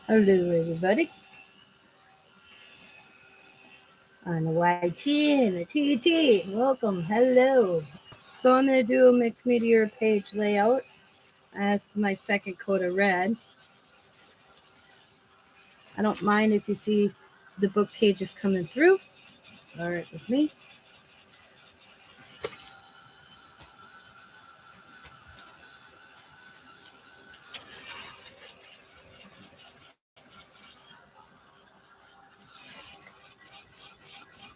Hello, everybody. On the YT and the TT. Welcome. Hello. So I'm going to do a mixed media page layout. As my second coat of red. I don't mind if you see the book pages coming through. All right with me.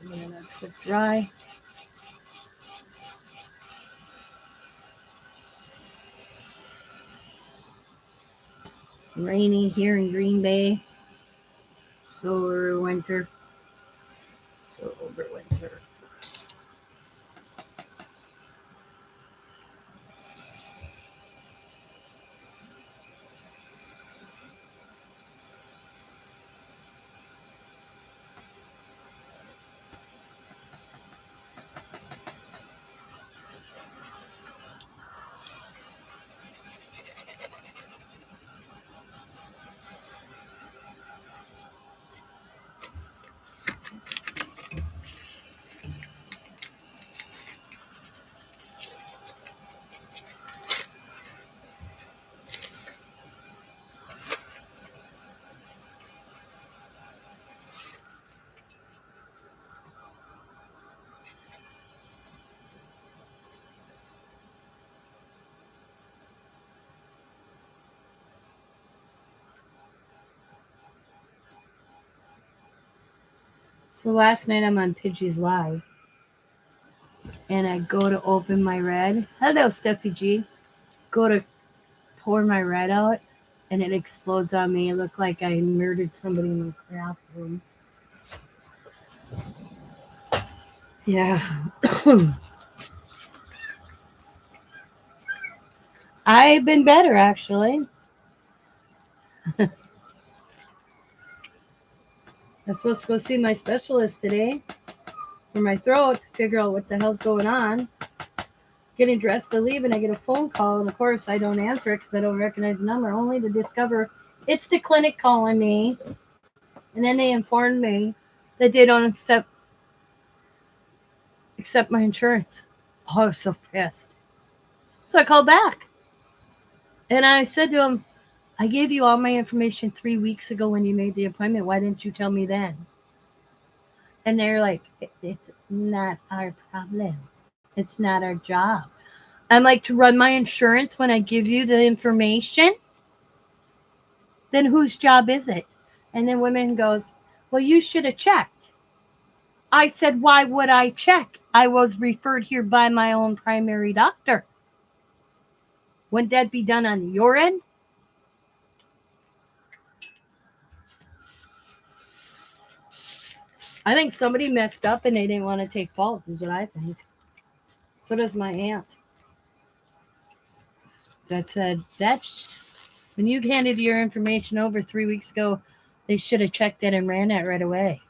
And then I put dry. Rainy here in Green Bay. So winter. So over winter. So last night I'm on Pidgey's Live. And I go to open my red. Hello, Steffi G. Go to pour my red out. And it explodes on me. It looked like I murdered somebody in the craft room. Yeah. I've been better, actually. I'm supposed to go see my specialist today for my throat to figure out what the hell's going on. Getting dressed to leave, and I get a phone call, and of course I don't answer it because I don't recognize the number, only to discover it's the clinic calling me. And then they informed me that they don't accept my insurance. Oh, I was so pissed. So I called back. And I said to them, I gave you all my information 3 weeks ago when you made the appointment. Why didn't you tell me then? And they're like, it's not our problem. It's not our job. I'm like, to run my insurance when I give you the information? Then whose job is it? And then women goes, well, you should have checked. I said, why would I check? I was referred here by my own primary doctor. Wouldn't that be done on your end? I think somebody messed up and they didn't want to take fault, is what I think. So does my aunt. That said, when you handed your information over 3 weeks ago, they should have checked it and ran it right away.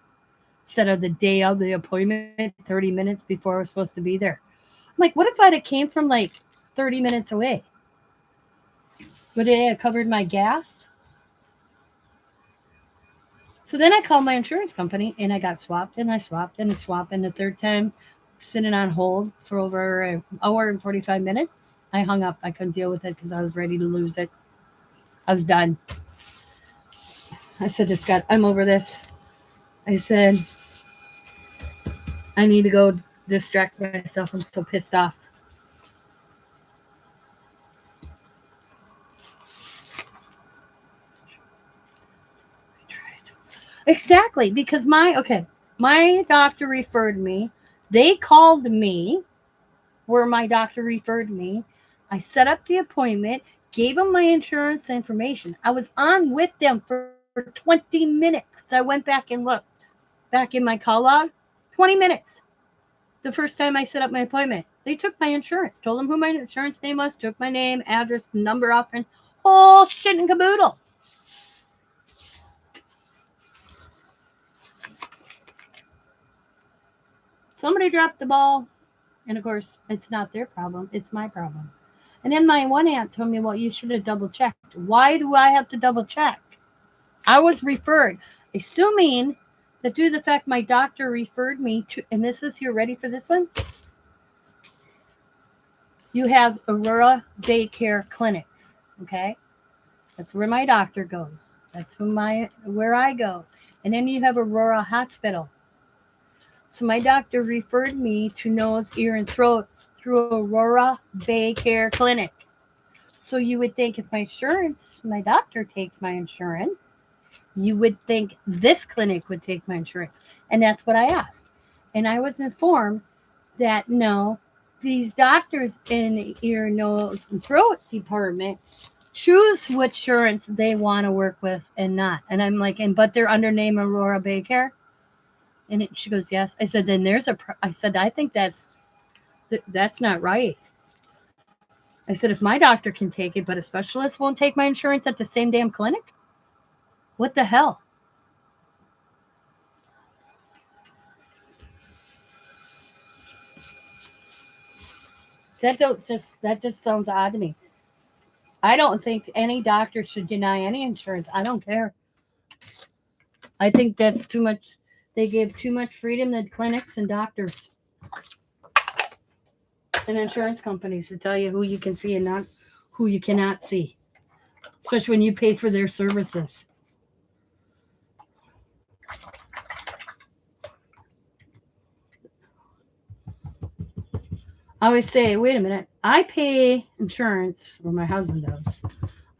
Instead of the day of the appointment, 30 minutes before I was supposed to be there. I'm like, what if I'd have came from like 30 minutes away? Would it have covered my gas? So then I called my insurance company and I got swapped and I swapped and I swapped. And the third time, sitting on hold for over an hour and 45 minutes, I hung up. I couldn't deal with it because I was ready to lose it. I was done. I said to Scott, I'm over this. I said, I need to go distract myself. I'm so pissed off. Exactly, because my doctor referred me. They called me where my doctor referred me. I set up the appointment, gave them my insurance information. I was on with them for 20 minutes because I went back and looked back in my call log. 20 minutes. The first time I set up my appointment, they took my insurance, told them who my insurance name was, took my name, address, number off, and whole shit and caboodle. Somebody dropped the ball, and of course, it's not their problem, it's my problem. And then my one aunt told me, well, you should have double checked. Why do I have to double check? I was referred, assuming that due to the fact my doctor referred me to, and this is, you're ready for this one? You have Aurora daycare clinics, okay? That's where my doctor goes. That's where I go. And then you have Aurora Hospital. So my doctor referred me to nose, ear, and throat through Aurora Daycare Clinic. So you would think if my doctor takes my insurance, you would think this clinic would take my insurance. And that's what I asked. And I was informed that no, these doctors in the ear, nose, and throat department choose what insurance they want to work with and not. And I'm like, but they're under name Aurora Daycare? And she goes, yes. I said, then I said, I think that's not right. I said, if my doctor can take it, but a specialist won't take my insurance at the same damn clinic? What the hell? That just sounds odd to me. I don't think any doctor should deny any insurance. I don't care. I think that's too much. They give too much freedom to clinics and doctors and insurance companies to tell you who you can see and not who you cannot see, especially when you pay for their services. I always say, wait a minute, I pay insurance, or my husband does,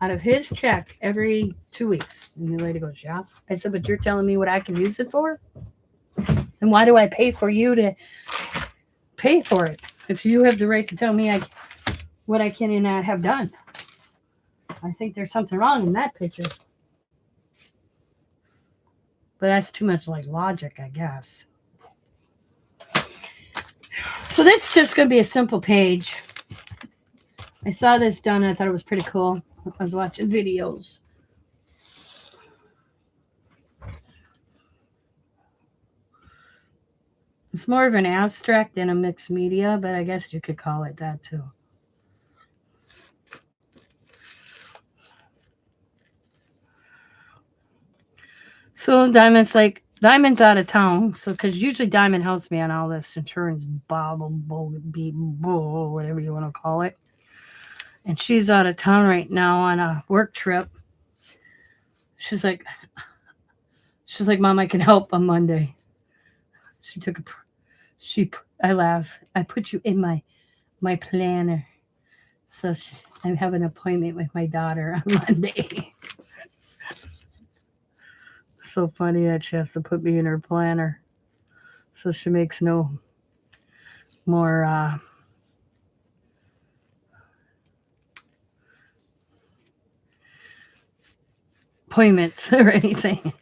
out of his check every 2 weeks. And the lady goes, yeah. I said, but you're telling me what I can use it for? And why do I pay for you to pay for it if you have the right to tell me what I can and not have done? I think there's something wrong in that picture. But that's too much like logic, I guess. So this is just going to be a simple page. I saw this done. I thought it was pretty cool. I was watching videos. It's more of an abstract than a mixed media, but I guess you could call it that too. So Diamond's out of town. So, because usually Diamond helps me on all this insurance, whatever you want to call it. And she's out of town right now on a work trip. She's like, Mom, I can help on Monday. I laugh. I put you in my planner. So I have an appointment with my daughter on Monday. So funny that she has to put me in her planner. So she makes no more appointments or anything.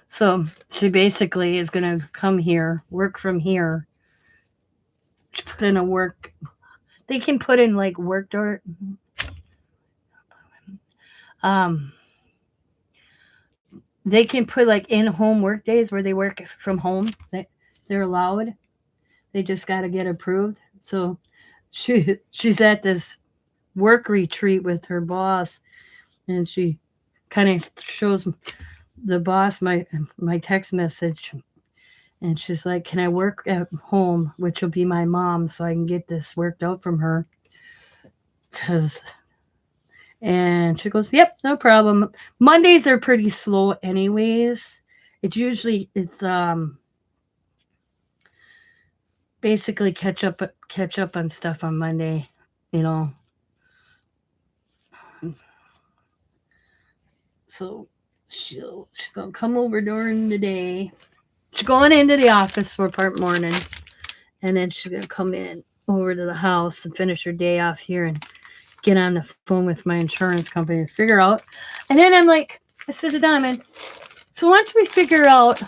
So she basically is going to come here, work from here, put in a work. They can put in like work door. They can put like in-home work days where they work from home. They're allowed. They just got to get approved. So she's at this work retreat with her boss, and she kind of shows the boss my text message, and she's like, can I work at home, which will be my mom, so I can get this worked out from her? And she goes, yep, no problem. Mondays are pretty slow anyways. It's basically catch up on stuff on Monday, So she'll come over during the day. She's going into the office for part morning, and then she's gonna come in over to the house and finish her day off here and get on the phone with my insurance company and figure out. And then I'm like, I said to Donovan, so once we figure out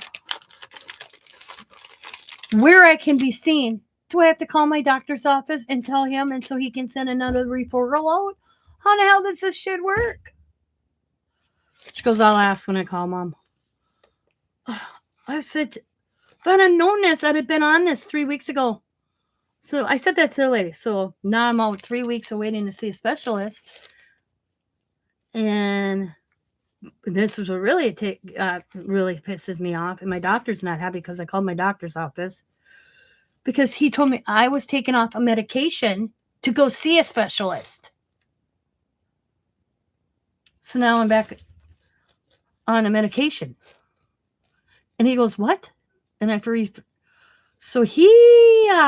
where I can be seen, do I have to call my doctor's office and tell him and so he can send another referral out? How the hell does this shit work? She goes, I'll ask when I call Mom. I said, if I'd have known this, I'd have been on this 3 weeks ago. So I said that to the lady. So now I'm out 3 weeks waiting to see a specialist. And this is what really really pisses me off. And my doctor's not happy because I called my doctor's office. Because he told me I was taken off a medication to go see a specialist. So now I'm back on a medication. And he goes, what? And so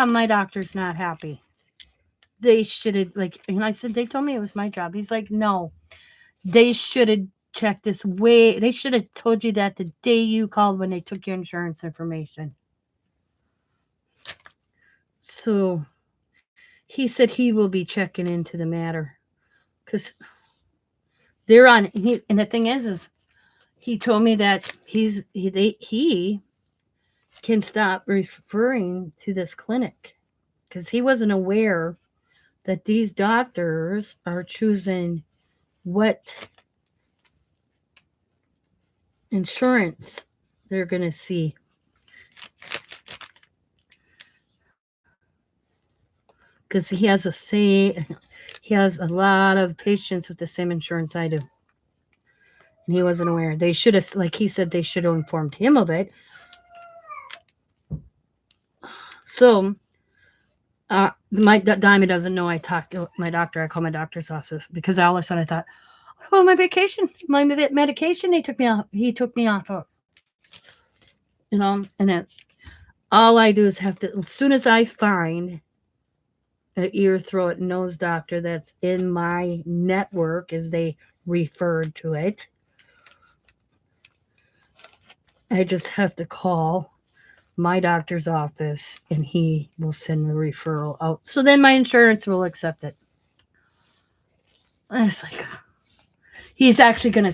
my doctor's not happy. They should have, and I said, they told me it was my job. He's like, no, they should have checked this way. They should have told you that the day you called when they took your insurance information. So he said he will be checking into the matter because they're on. And the thing is he told me that he can stop referring to this clinic because he wasn't aware that these doctors are choosing what insurance they're going to see. Because he has a lot of patients with the same insurance I do. And he wasn't aware. They should have, like he said, they should have informed him of it. So, my Diamond doesn't know I talked to my doctor. I called my doctor's office because all of a sudden I thought, what about my vacation? My medication he took me off of. And then all I do is have to, as soon as I find an ear, throat, and nose doctor that's in my network, as they referred to it, I just have to call my doctor's office and he will send the referral out. So then my insurance will accept it. I was like, he's gonna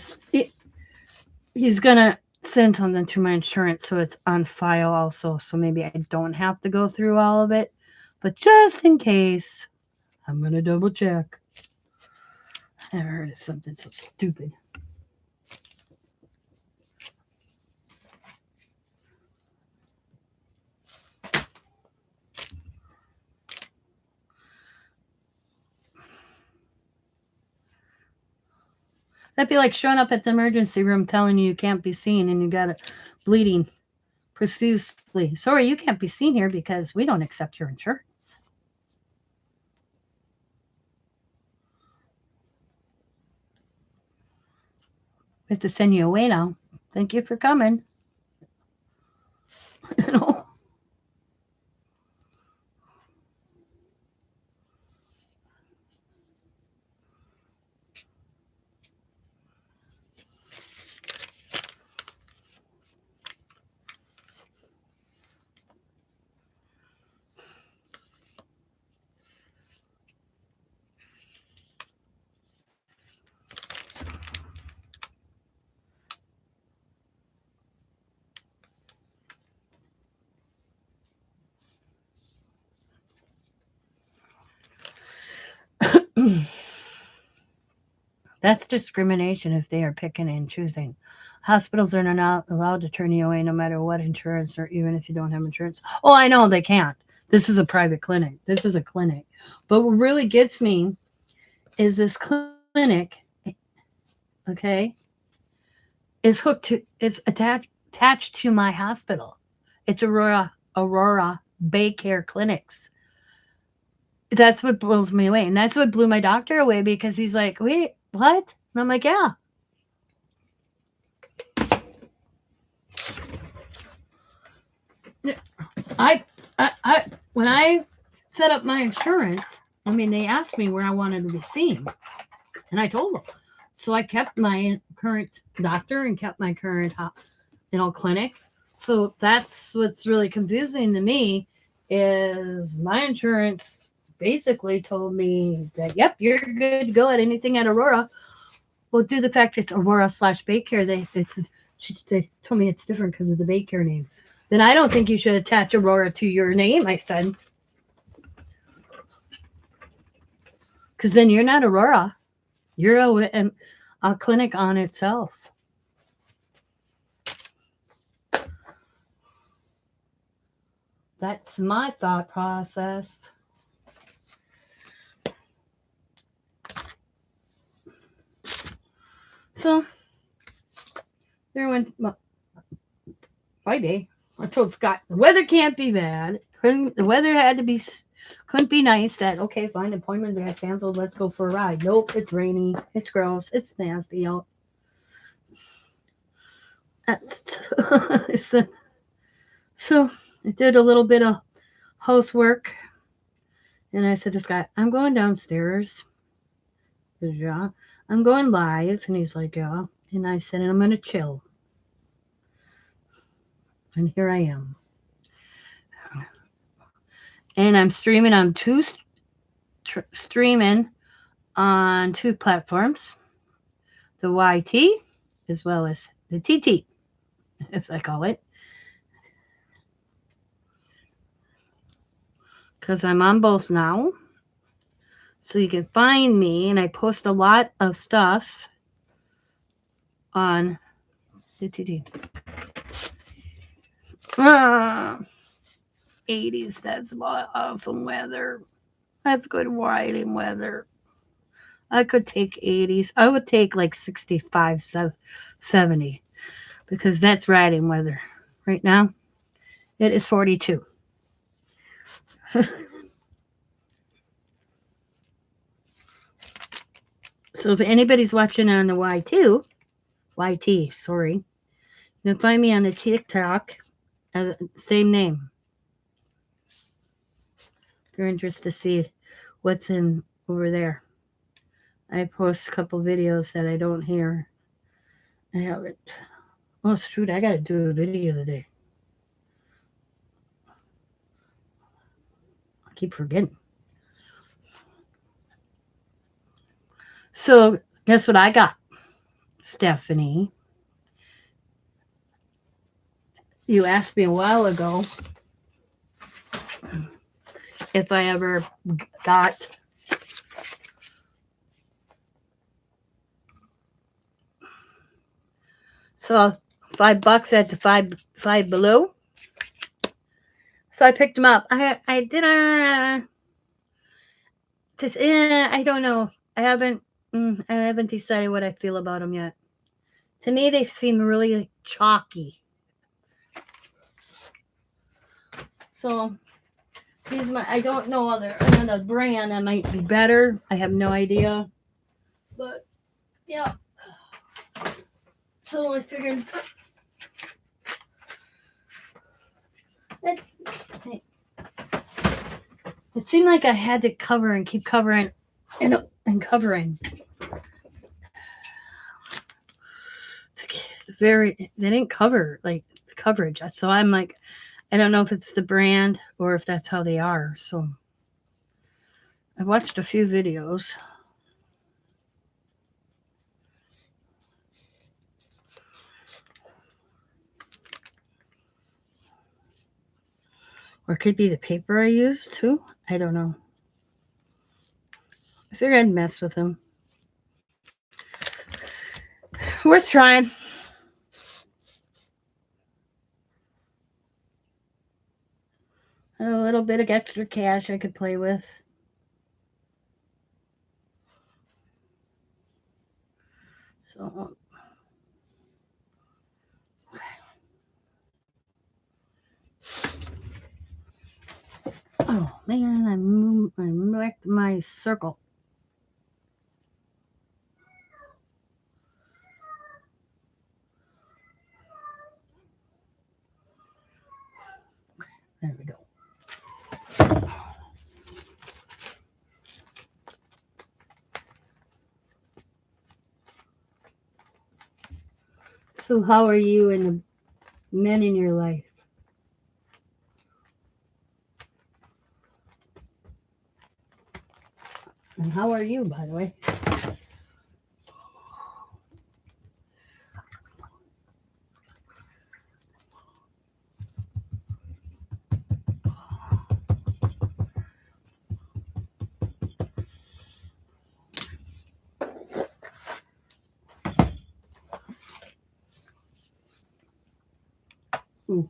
send something to my insurance so it's on file also. So maybe I don't have to go through all of it. But just in case, I'm gonna double check. I never heard of something so stupid. That'd be like showing up at the emergency room telling you can't be seen and you got it bleeding profusely. Sorry, you can't be seen here because we don't accept your insurance. We have to send you away now. Thank you for coming. You know. That's discrimination if they are picking and choosing. Hospitals are not allowed to turn you away no matter what insurance or even if you don't have insurance. Oh, I know they can't. This is a private clinic. This is a clinic. But what really gets me is this clinic, okay, is attached to my hospital. It's Aurora Baycare Clinics. That's what blows me away. And that's what blew my doctor away because he's like, wait, what? And I'm like, yeah. When I set up my insurance, I mean, they asked me where I wanted to be seen. And I told them. So I kept my current doctor and kept my current, clinic. So that's what's really confusing to me is my insurance basically told me that, yep, you're good to go at anything at Aurora. Well, due to the fact it's Aurora/Baycare, they told me it's different because of the Baycare name. Then I don't think you should attach Aurora to your name, I said. Because then you're not Aurora. You're a clinic on itself. That's my thought process. So, there went my day. I told Scott, the weather can't be bad. The weather couldn't be nice. That, okay, fine, appointment got canceled. Let's go for a ride. Nope, it's rainy. It's gross. It's nasty out. So I did a little bit of housework, and I said to Scott, I'm going downstairs. He said, yeah. I'm going live, and he's like, yeah. And I said, and I'm going to chill. And here I am. And I'm streaming on two platforms, the YT as well as the TT, as I call it. Because I'm on both now. So you can find me, and I post a lot of stuff on the TT. 80s, that's awesome weather. That's good riding weather. I could take 80s. I would take like 65, 70, because that's riding weather. Right now, it is 42. So if anybody's watching on the YT, sorry, you can find me on the TikTok, same name. If you're interested to see what's in over there. I post a couple videos that I don't hear. I haven't. Oh, shoot, I got to do a video today. I keep forgetting. So, guess what I got, Stephanie? You asked me a while ago if I ever got $5 at the five below. So I picked them up. I don't know. I haven't decided what I feel about them yet. To me, they seem really chalky. So I don't know another brand that might be better. I have no idea. But yeah. So I figured it seemed like I had to cover and keep covering and covering. They didn't cover like the coverage. So I'm like, I don't know if it's the brand or if that's how they are. So I watched a few videos. Or it could be the paper I used too. I don't know. I figured I'd mess with them. Worth trying. A little bit of extra cash I could play with. So, oh man, I moved back to my circle. There we go. So how are you and the men in your life? How are you, by the way? Ooh.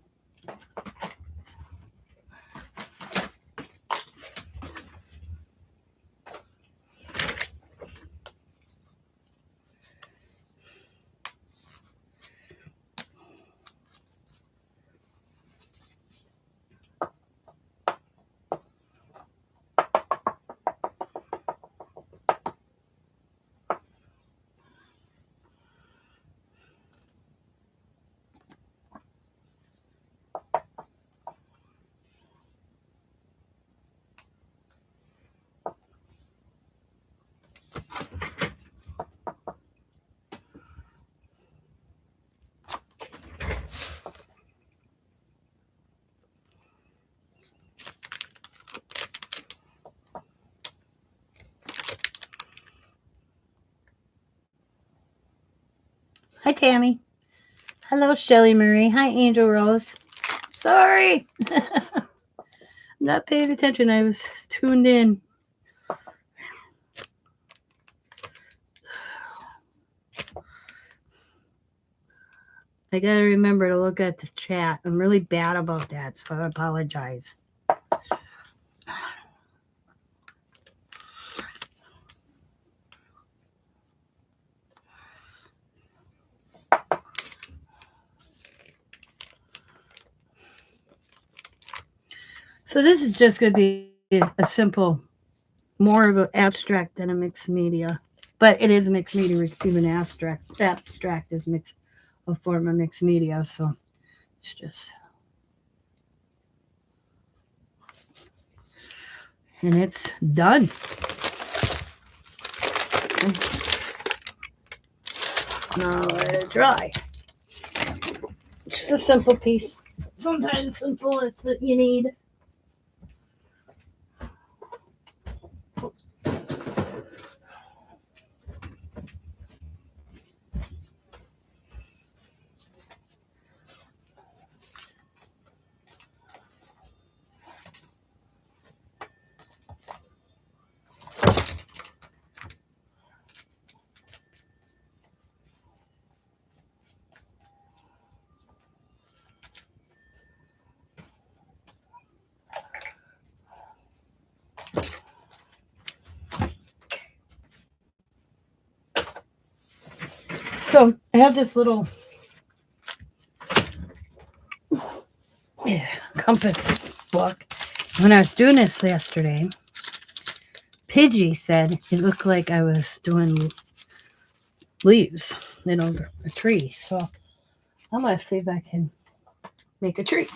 Hi, Tammy. Hello, Shelly Marie. Hi, Angel Rose. Sorry. I'm not paying attention. I was tuned in. I gotta remember to look at the chat. I'm really bad about that, so I apologize. So this is just going to be a simple, more of an abstract than a mixed media. But it is a mixed media, even abstract. Abstract is a form of mixed media, so it's just... And it's done. Now let it dry. Just a simple piece. Sometimes simple is what you need. So I have this little compass book. When I was doing this yesterday, Pidgey said it looked like I was doing leaves, a tree. So I'm going to see if I can make a tree.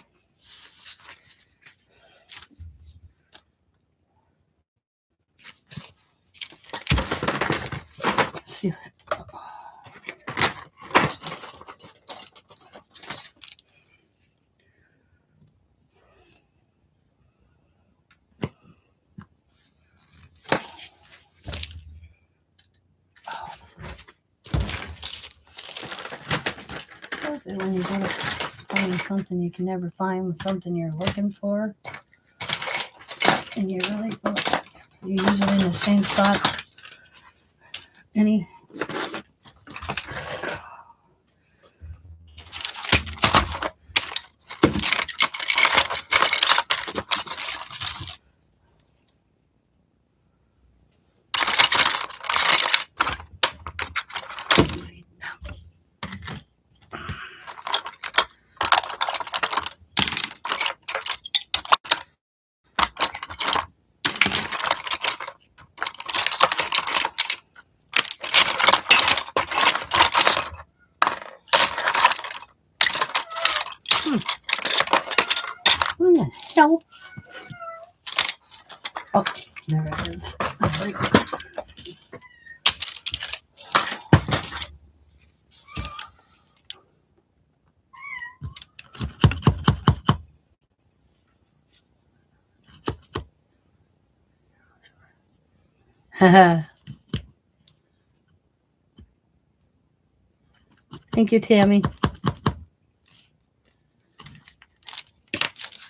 Let's see. And when you go to find something you can never find, something you're looking for, and you use it in the same spot. See. What the hell? Oh, there it is. Thank you, Tammy.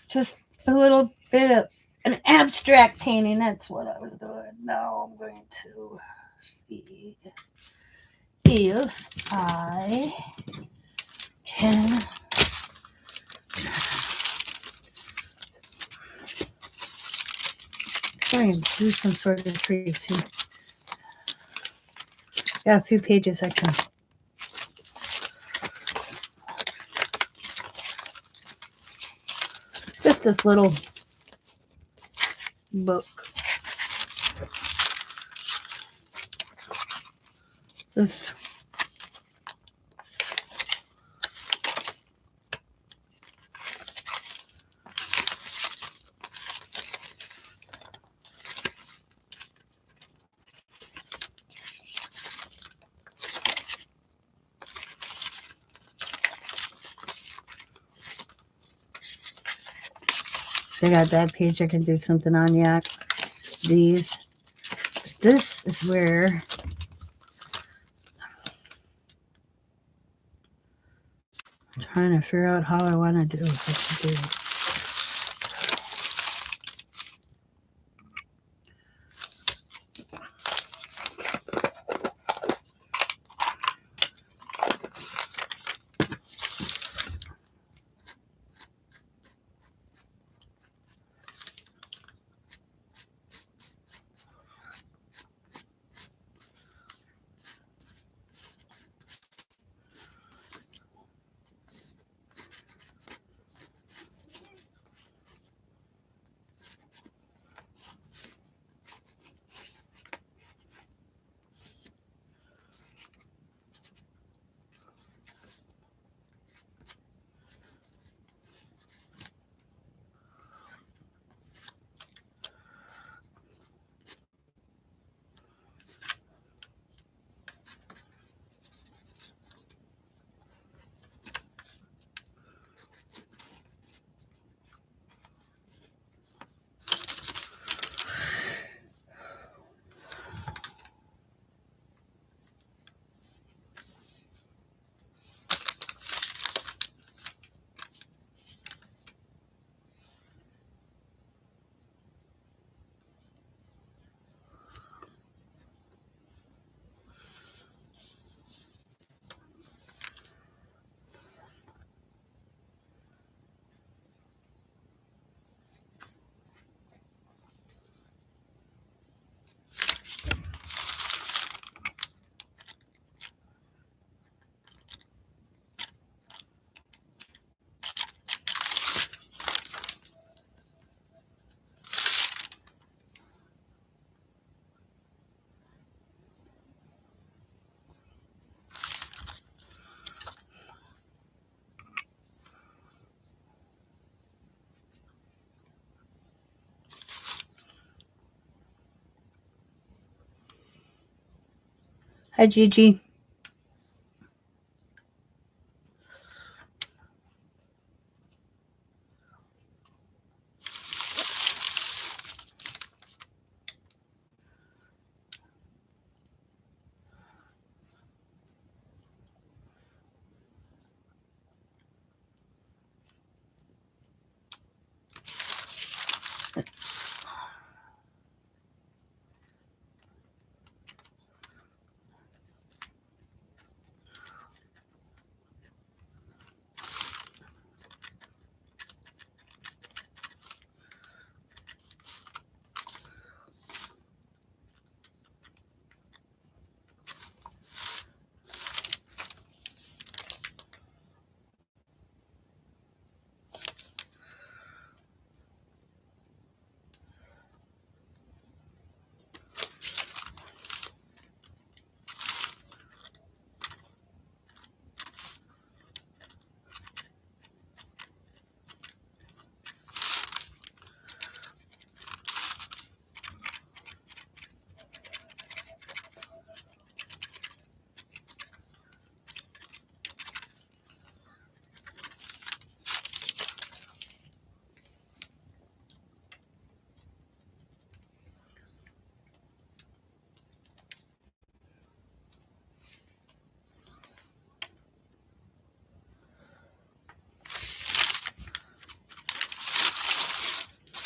Just a little bit of an abstract painting. That's what I was doing. Now I'm going to see if I can try and do some sort of tracing. Got a few pages I can. Just this little book. This I got that page I can do something on. Yeah, these. This is where I'm trying to figure out how I want to do what to do. Hi, Gigi.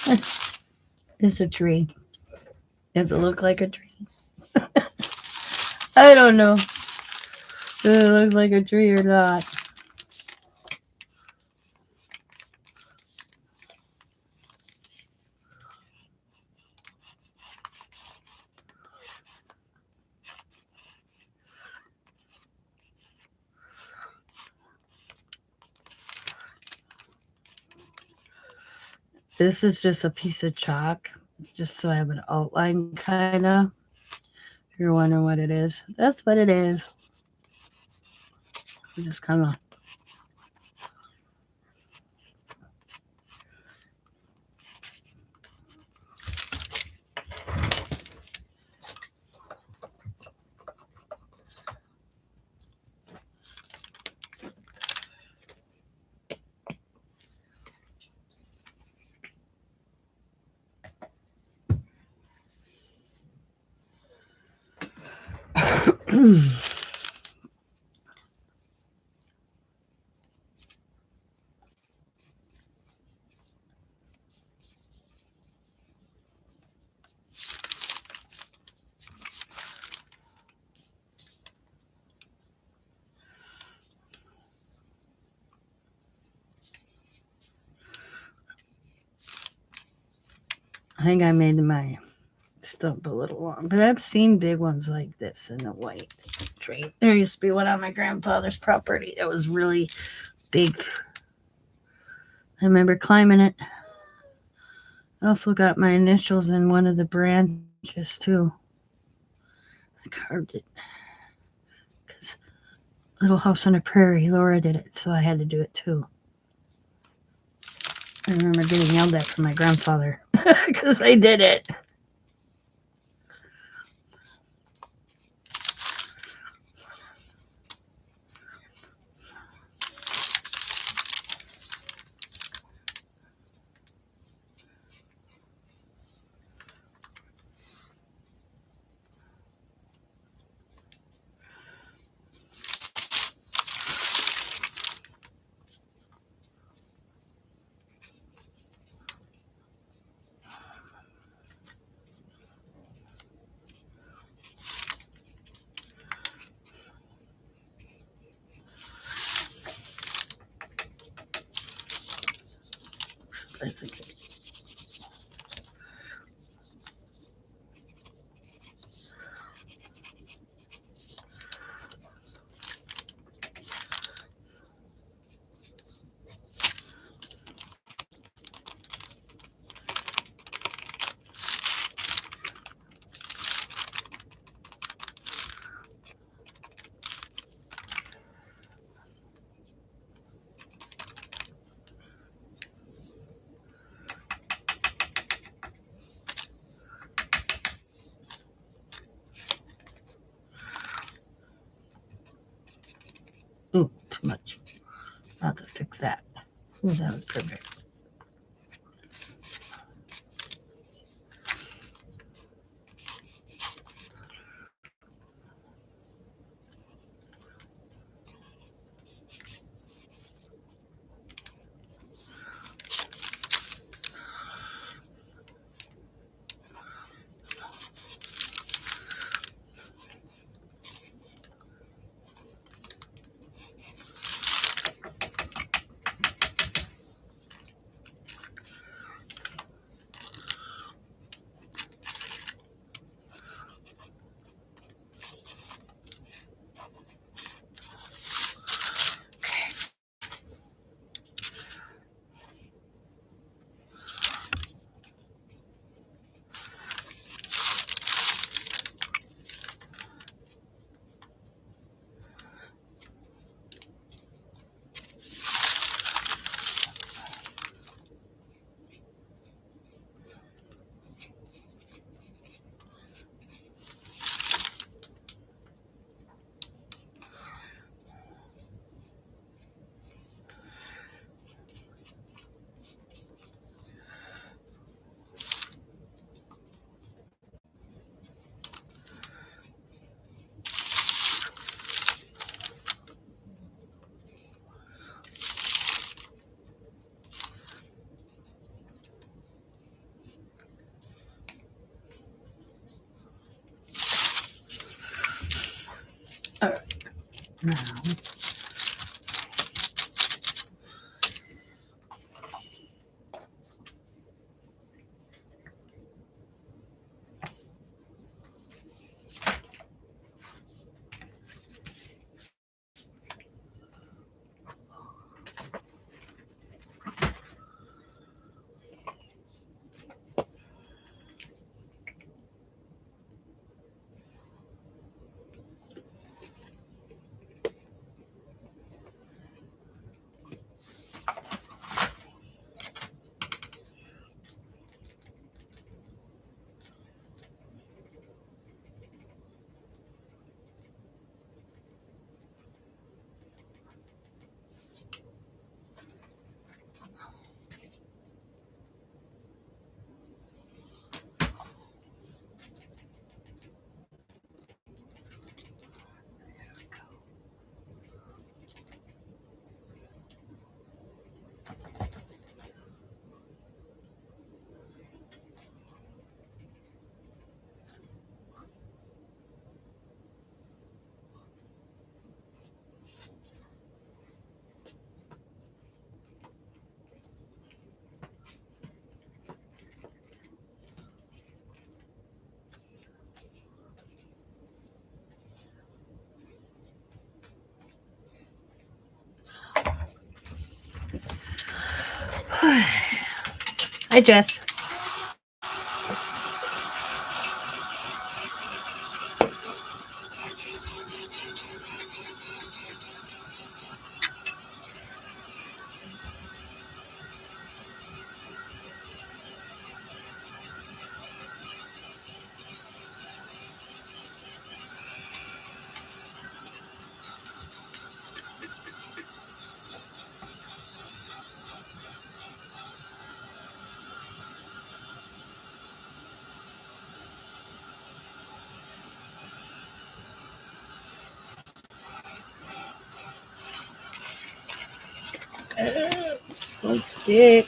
It's a tree. Does it look like a tree? I don't know. Does it look like a tree or not? This is just a piece of chalk, just so I have an outline, kind of. If you're wondering what it is, that's what it is. Just kind of. I think I made my stump a little long, but I've seen big ones like this in the white tree. There used to be one on my grandfather's property that was really big. I remember climbing it. I also got my initials in one of the branches too. I carved it because Little House on the Prairie, Laura did it, so I had to do it too. I remember getting yelled at from my grandfather because I did it. I think ooh, too much. I'll have to fix that. Ooh, that was perfect. Now, hi, Jess. Don't stick.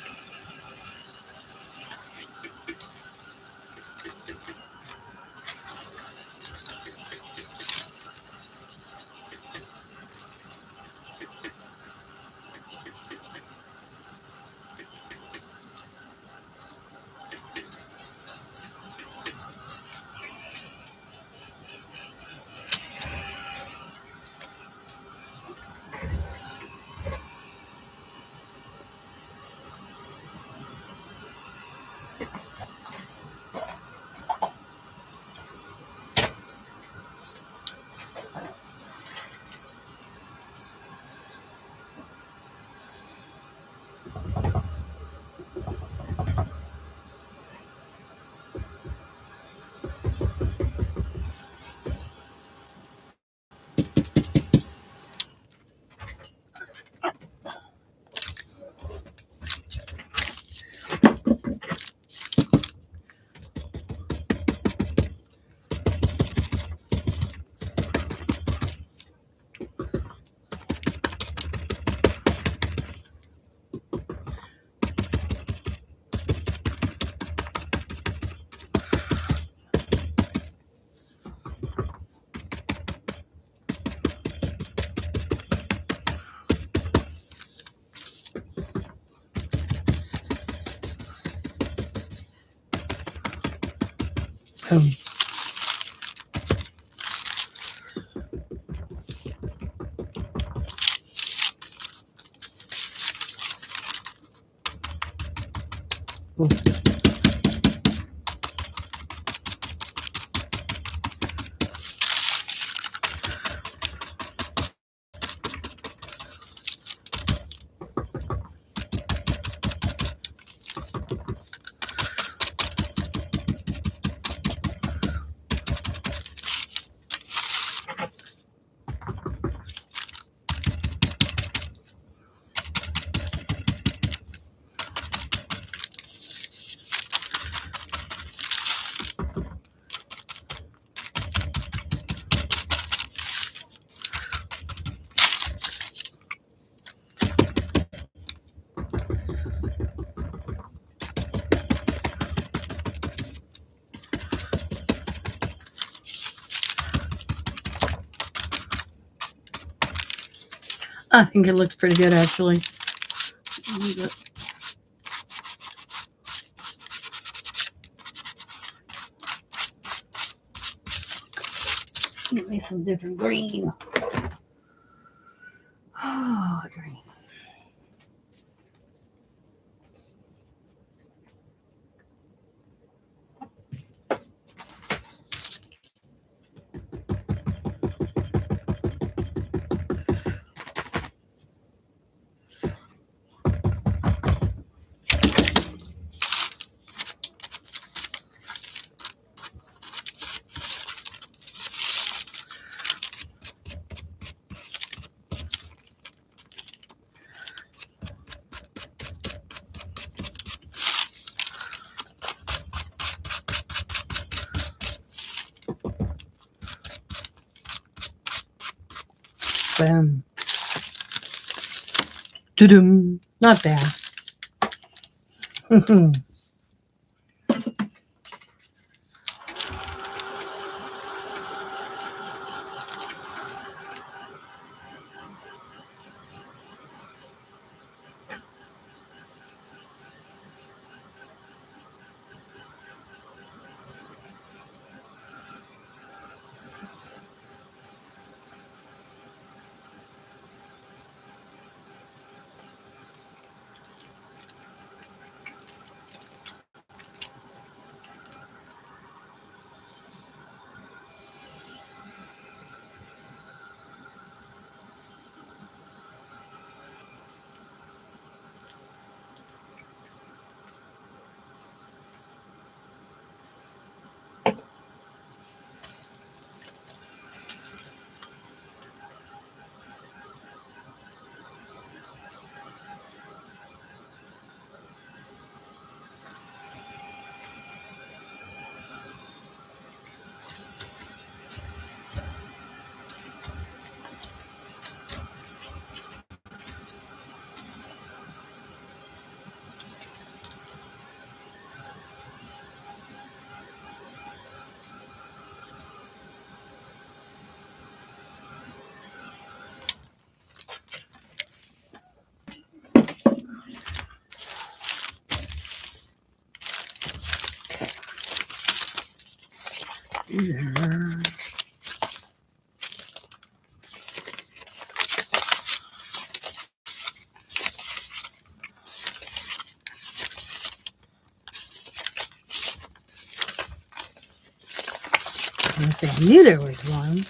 I think it looks pretty good, actually. Get me some different green. Oh, green. Boom. Doo-doom. Not bad. I knew there was one.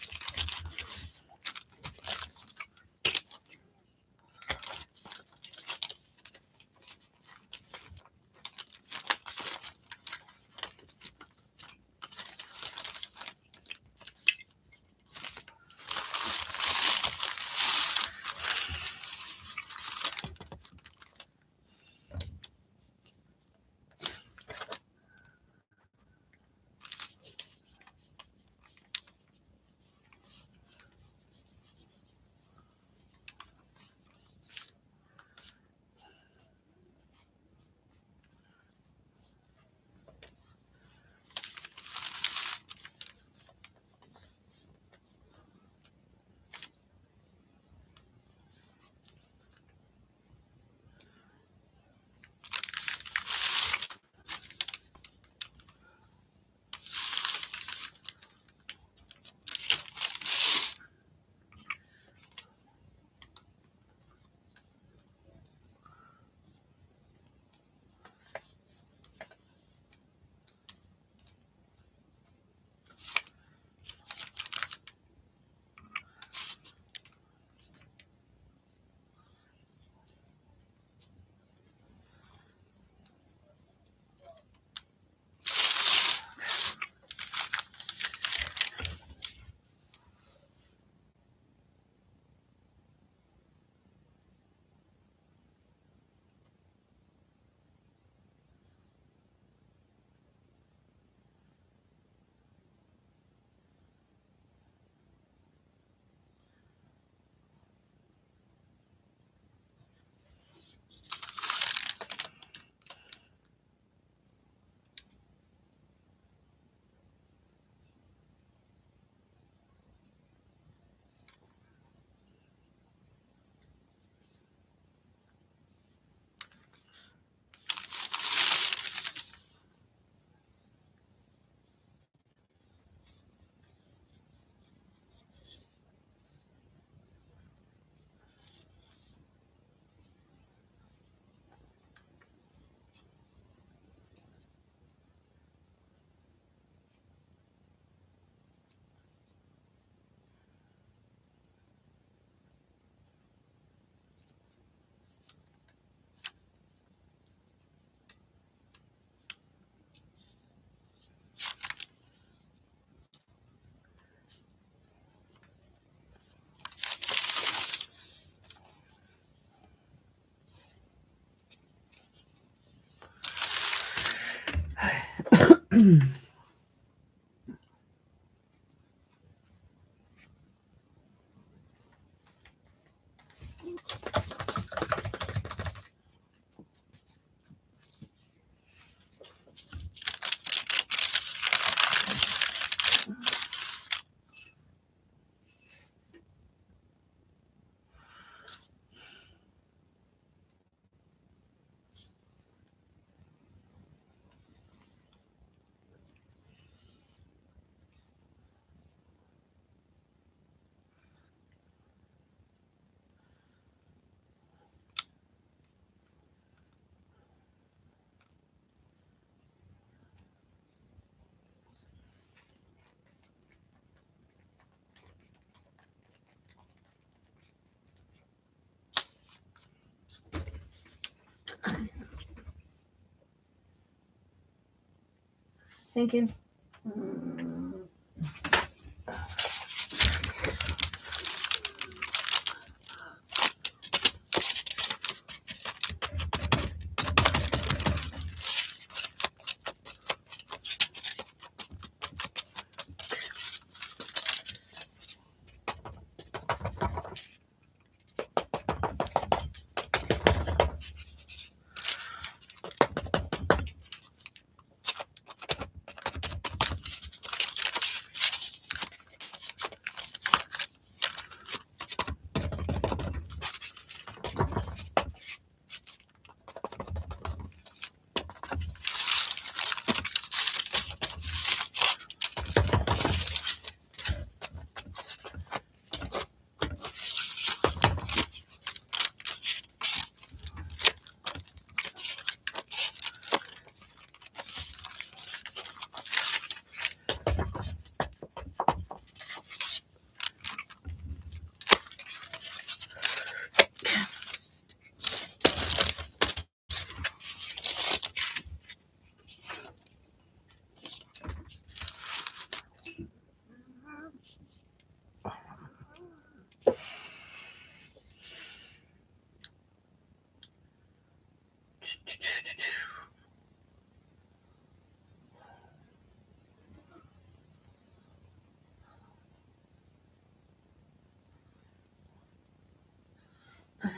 Thank you.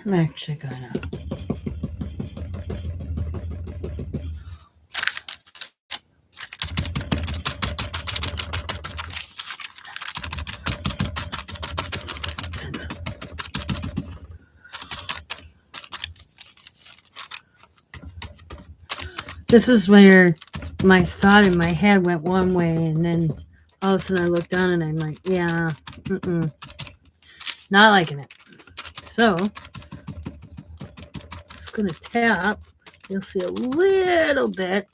I'm actually gonna. This is where my thought in my head went one way, and then all of a sudden I look down and I'm like, yeah, not liking it. So, just gonna tap. You'll see a little bit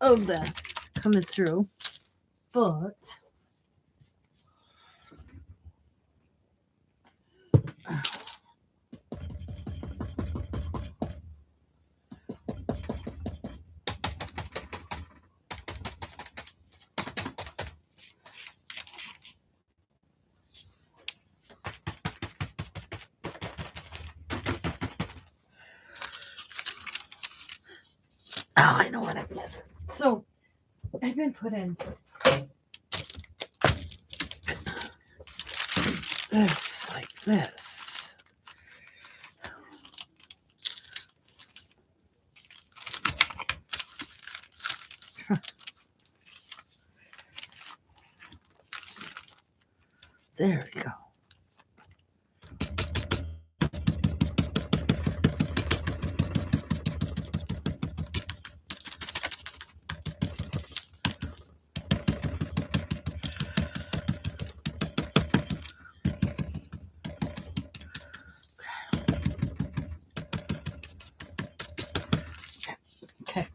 of that coming through, but I know what I missed. So I've been putting this like this. There we go. Okay.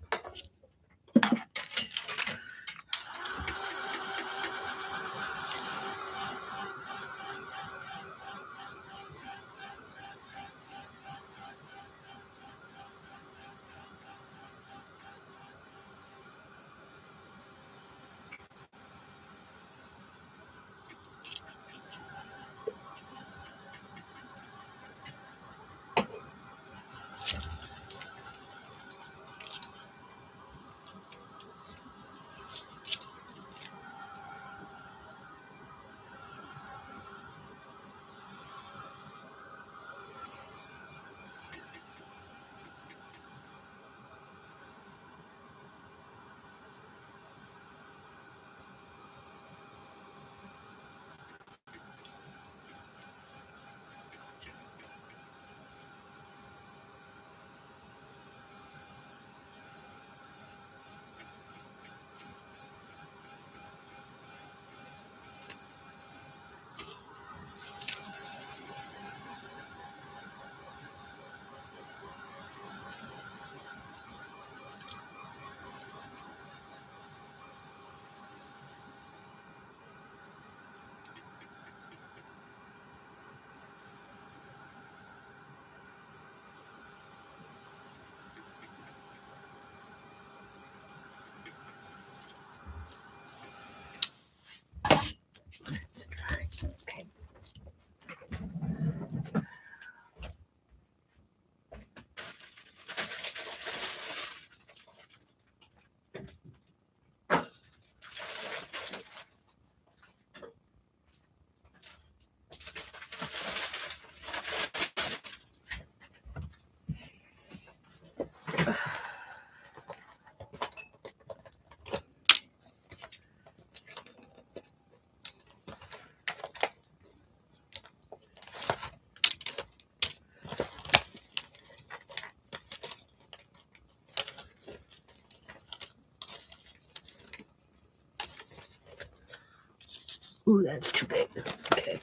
Ooh, that's too big. Okay.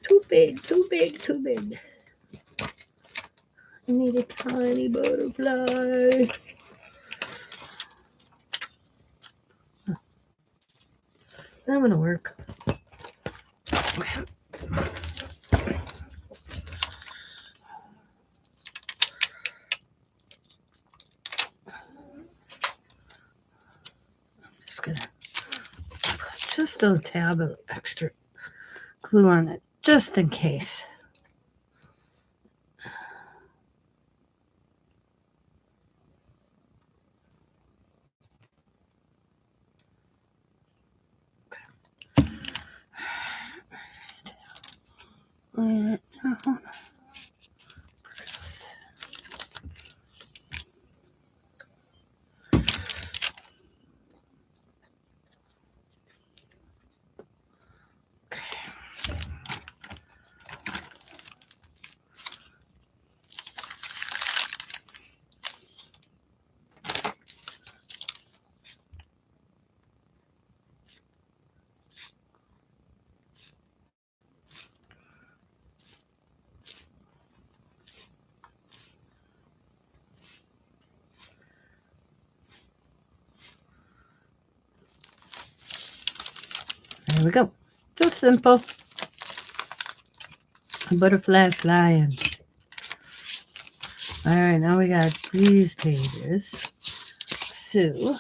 Too big, too big, too big. I need a tiny butterfly. That gonna work. Okay. Just gonna put just a tab of extra glue on it, just in case. There we go. Just simple. A butterfly flying. All right, now we got these pages. So,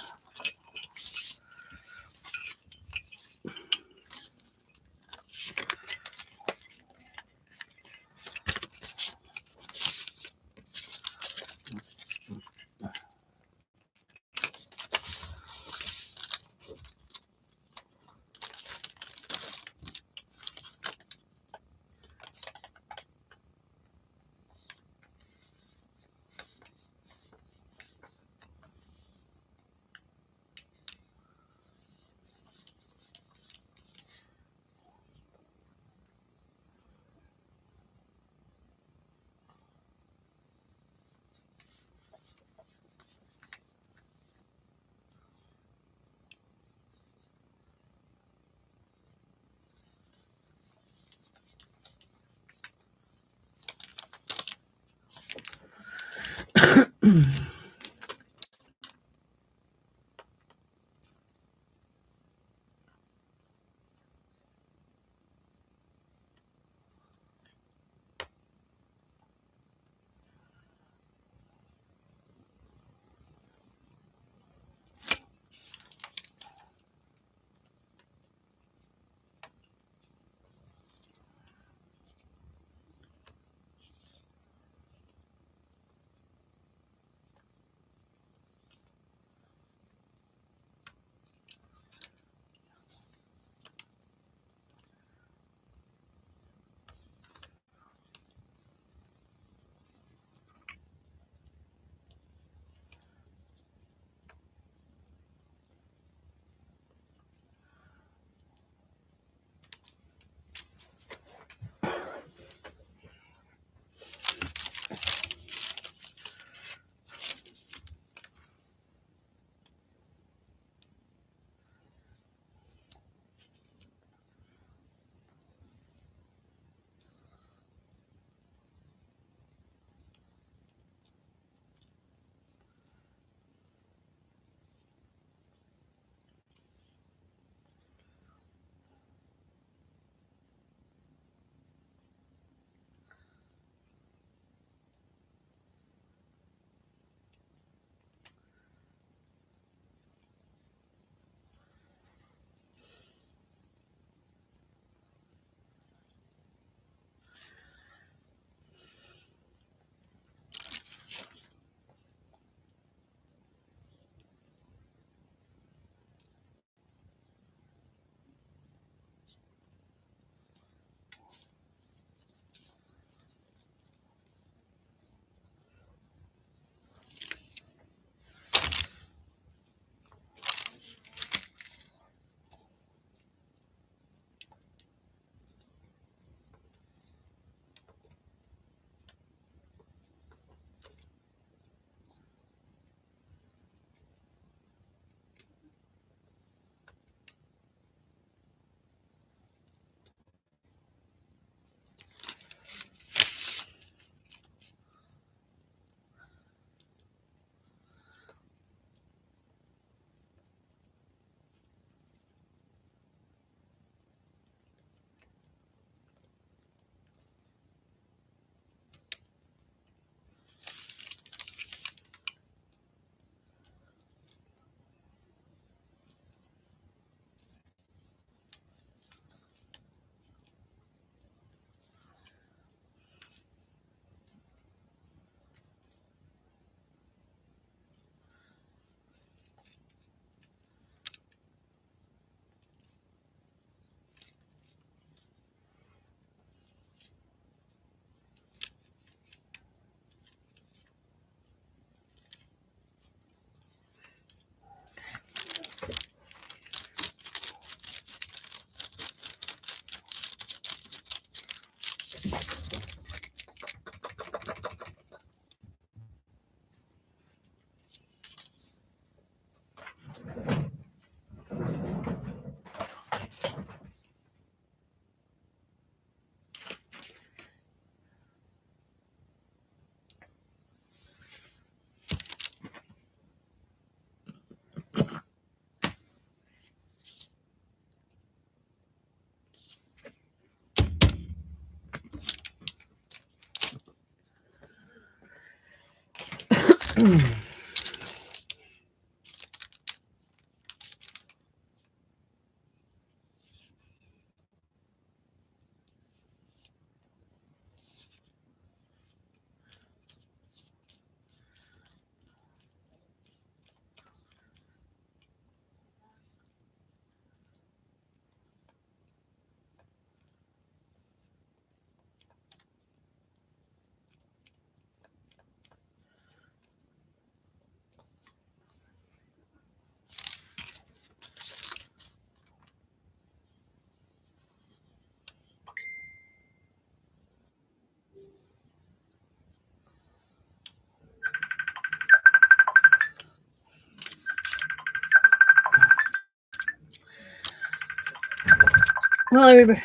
Well, everybody,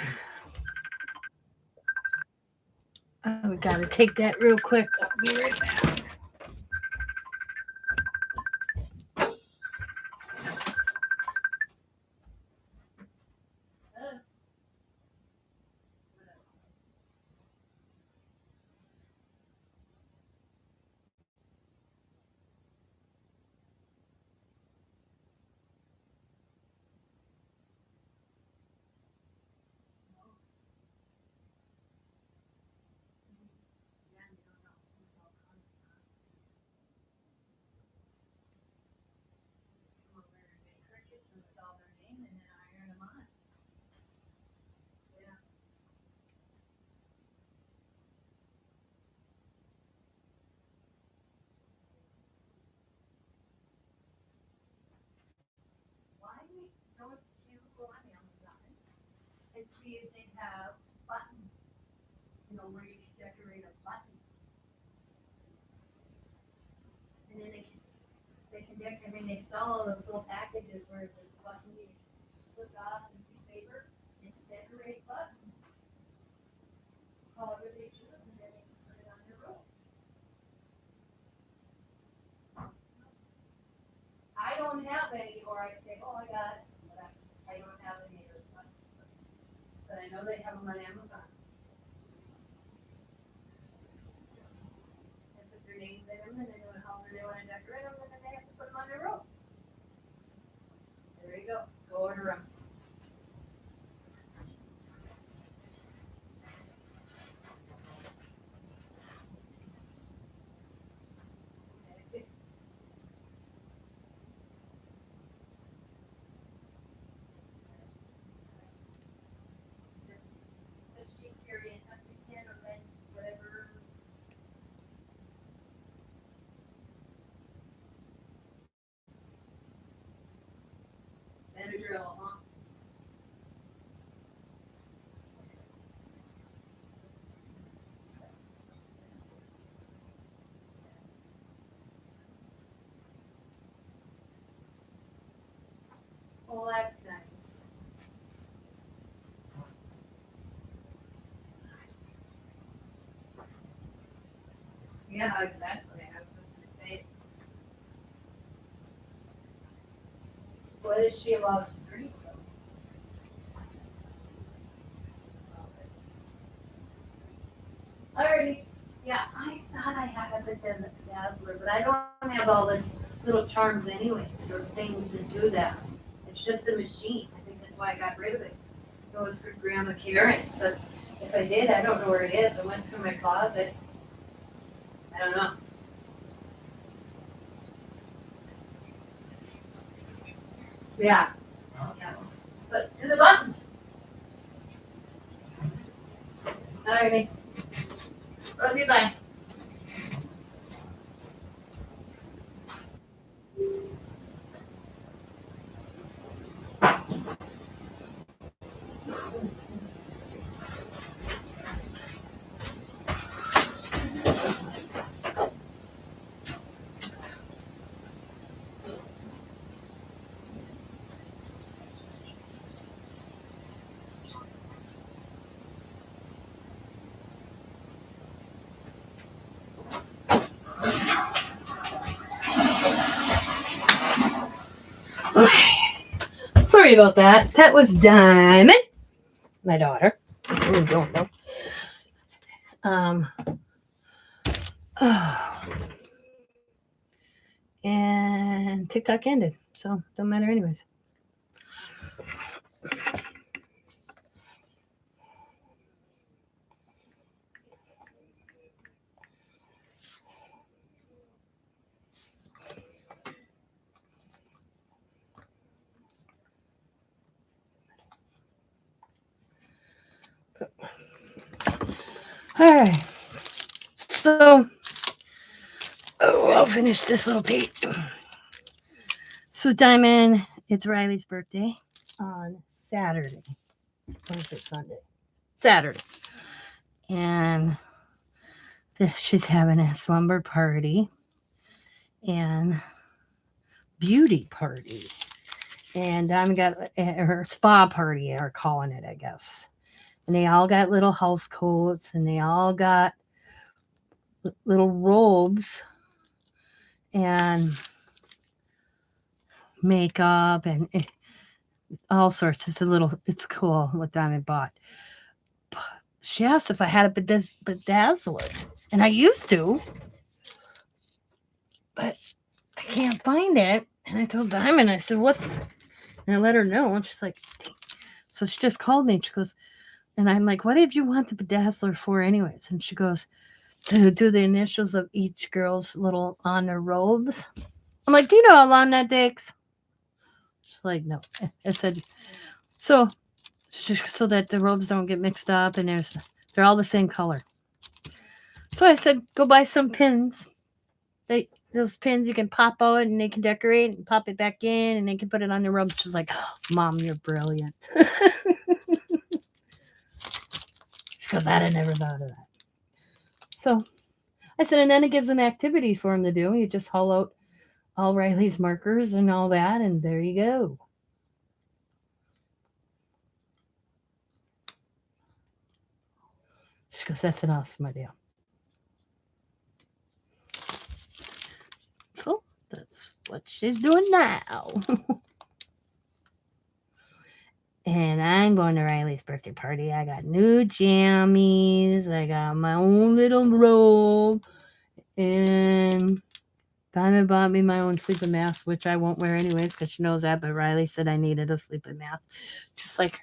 we gotta take that real quick. I'll be right back. Why don't you go on Amazon and see if they have buttons, where you can decorate a button, and then they can decorate. I mean, they sell all those little packages where there's a button you flip off and piece of paper and decorate buttons, however they choose, and then they can put it on your robe. I don't have any, or I say, oh, I got it, but I don't have any of those buttons. But I know they have them on Amazon. They put their names in them, and they know however they want to decorate them, and then they have to put them on their robes. There you go. Go order them. Benadryl, huh? Well, that's nice. Yeah, exactly. I was just gonna say, what is she allowed to drink? Alrighty. Yeah, I thought I had the Dazzler, but I don't have all the little charms anyways, or things that do that. It's just a machine. I think that's why I got rid of it. It was for Grandma Karen's, but if I did, I don't know where it is. I went through my closet. I don't know. Yeah. Yeah. But do the buttons. Alrighty. Okay, bye. Sorry about that. That was Diamond, my daughter. You don't know. And TikTok ended, so don't matter anyways. All right. So, I'll finish this little page. So, Diamond, it's Riley's birthday on Saturday. Or is it Sunday? Saturday. And she's having a slumber party and beauty party. And Diamond got her spa party, they're calling it, I guess. And they all got little house coats and they all got little robes and makeup and all sorts. It's cool what Diamond bought. She asked if I had a bedazzler, and I used to, but I can't find it. And I told Diamond, I said, what? And I let her know, and she's like, dang. So she just called me, and she goes, and I'm like, what did you want the bedazzler for anyways? And she goes, to do the initials of each girl's little on their robes. I'm like, do you know how long that takes? She's like, no. I said, so that the robes don't get mixed up and they're all the same color. So I said, go buy some pins. Those pins you can pop out and they can decorate and pop it back in and they can put it on the robe. She was like, oh, Mom, you're brilliant. She goes, I never thought of that. So I said, and then it gives an activity for him to do. You just haul out all Riley's markers and all that, and there you go. She goes, that's an awesome idea. So that's what she's doing now. And I'm going to Riley's birthday party. I got new jammies. I got my own little robe. And Diamond bought me my own sleeping mask, which I won't wear anyways because she knows that. But Riley said I needed a sleeping mask, just like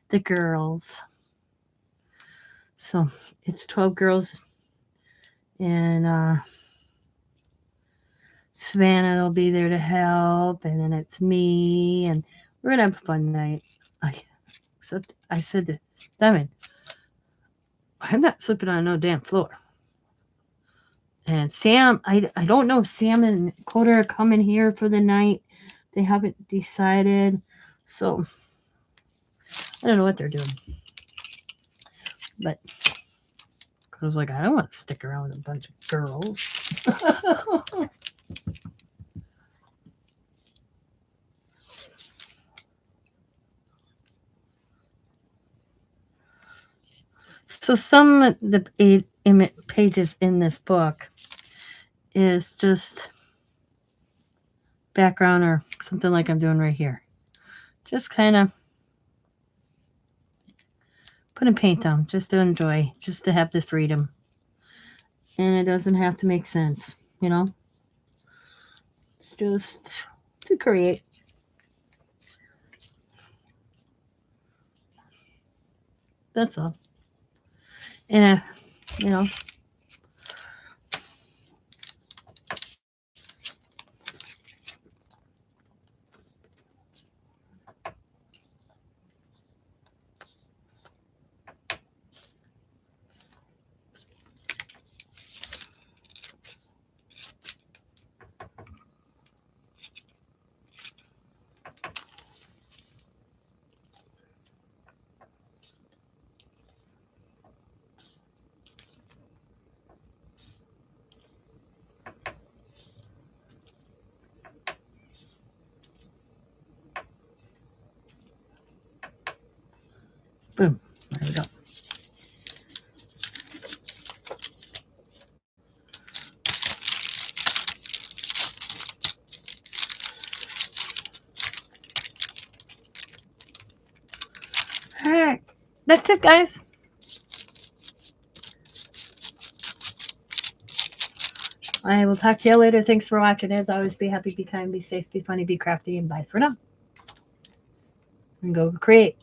the girls. So it's 12 girls. And Savannah will be there to help. And then it's me. And we're going to have a fun night. Except I said to Diamond, I'm not sleeping on no damn floor. And Sam, I don't know if Sam and Coda are coming here for the night. They haven't decided. So I don't know what they're doing. But I was like, I don't want to stick around with a bunch of girls. So some of the pages in this book is just background or something like I'm doing right here. Just kind of putting paint down just to enjoy, just to have the freedom. And it doesn't have to make sense, you know? It's just to create. That's all. And, you know, boom, there we go. That's it, guys. I will talk to you later. Thanks for watching. As always, be happy, be kind, be safe, be funny, be crafty, and bye for now. And go create.